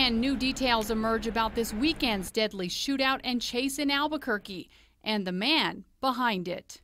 and new details emerge about this weekend's deadly shootout and chase in Albuquerque and the man behind it.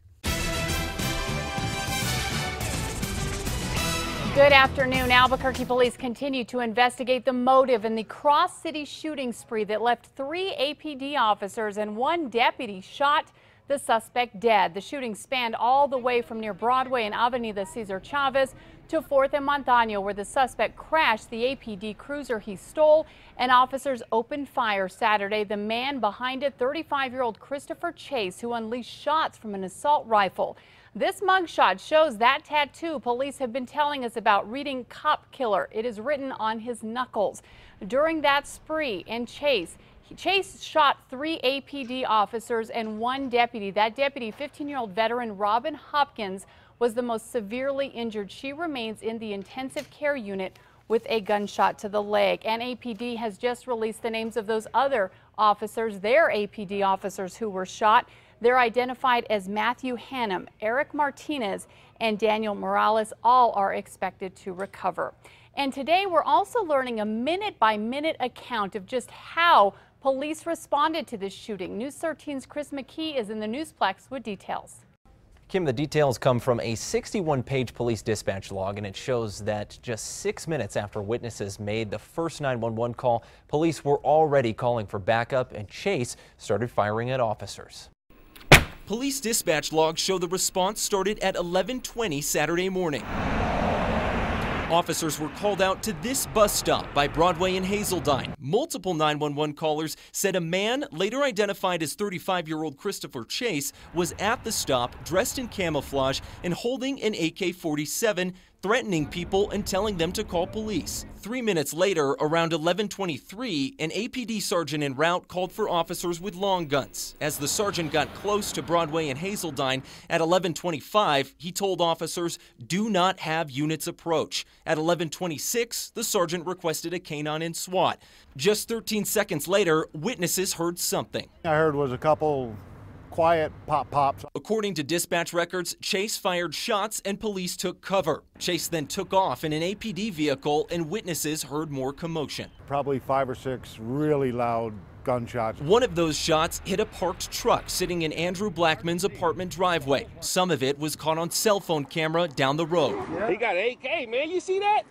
Good afternoon. Albuquerque Police continue to investigate the motive in the cross-city shooting spree that left 3 APD officers and 1 deputy shot, the suspect dead. The shooting spanned all the way from near Broadway and Avenida Cesar Chavez to 4th and Montano, where the suspect crashed the APD cruiser he stole, and officers opened fire Saturday. The man behind it, 35-year-old Christopher Chase, who unleashed shots from an assault rifle. This mugshot shows that tattoo police have been telling us about, reading "Cop Killer." It is written on his knuckles. During that spree and chase, Chase shot 3 APD officers and 1 deputy. That deputy, 15-year-old veteran Robin Hopkins, was the most severely injured. She remains in the intensive care unit with a gunshot to the leg. And APD has just released the names of those other officers, their APD officers who were shot. They're identified as Matthew Hannum, Eric Martinez, and Daniel Morales. All are expected to recover. And today we're also learning a minute-by-minute account of just how police responded to this shooting. News 13's Chris McKee is in the Newsplex with details. Kim, the details come from a 61-page police dispatch log, and it shows that just 6 minutes after witnesses made the first 911 call, police were already calling for backup, and Chase started firing at officers. Police dispatch logs show the response started at 11:20 Saturday morning. Officers were called out to this bus stop by Broadway and Hazeldine. Multiple 911 callers said a man, later identified as 35-year-old Christopher Chase, was at the stop dressed in camouflage and holding an AK-47, threatening people and telling them to call police. 3 minutes later, around 11:23, an APD sergeant en route called for officers with long guns. As the sergeant got close to Broadway and Hazeldine at 11:25, he told officers, "Do not have units approach." At 11:26, the sergeant requested a canine and SWAT. Just 13 seconds later, witnesses heard something. I heard was a couple quiet pops. According to dispatch records, Chase fired shots and police took cover. Chase then took off in an APD vehicle and witnesses heard more commotion. Probably 5 or 6 really loud gunshots. One of those shots hit a parked truck sitting in Andrew Blackman's apartment driveway. Some of it was caught on cell phone camera down the road. He got an AK, man. You see that?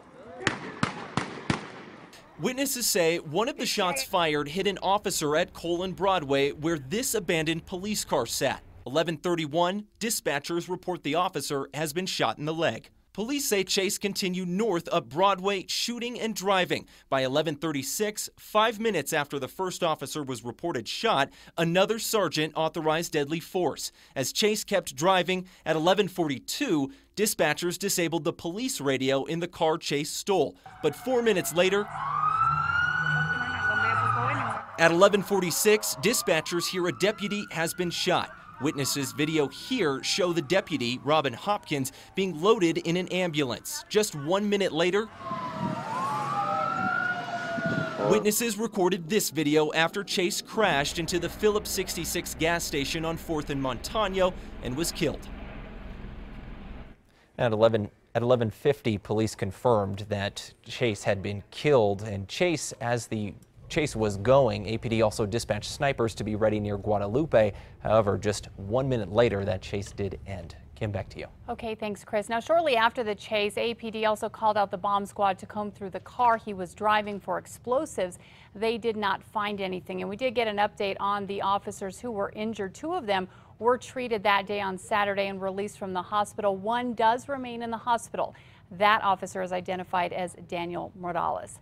Witnesses say one of the shots fired hit an officer at Cole and Broadway, where this abandoned police car sat. 11:31, dispatchers report the officer has been shot in the leg. Police say Chase continued north up Broadway, shooting and driving. By 11:36, 5 minutes after the first officer was reported shot, another sergeant authorized deadly force. As Chase kept driving, at 11:42, dispatchers disabled the police radio in the car Chase stole. But 4 minutes later, at 11:46, dispatchers hear a deputy has been shot. Witnesses video here show the deputy, Robin Hopkins, being loaded in an ambulance. Just 1 minute later, witnesses recorded this video after Chase crashed into the Phillips 66 gas station on 4th and Montano and was killed. At 11:50, police confirmed that Chase had been killed, and Chase was going. APD also dispatched snipers to be ready near Guadalupe. However, just 1 minute later, that chase did end. Kim, back to you. Okay, thanks, Chris. Now, shortly after the chase, APD also called out the bomb squad to comb through the car he was driving for explosives. They did not find anything, and we did get an update on the officers who were injured. 2 of them were treated that day on Saturday and released from the hospital. 1 does remain in the hospital. That officer is identified as Daniel Morales.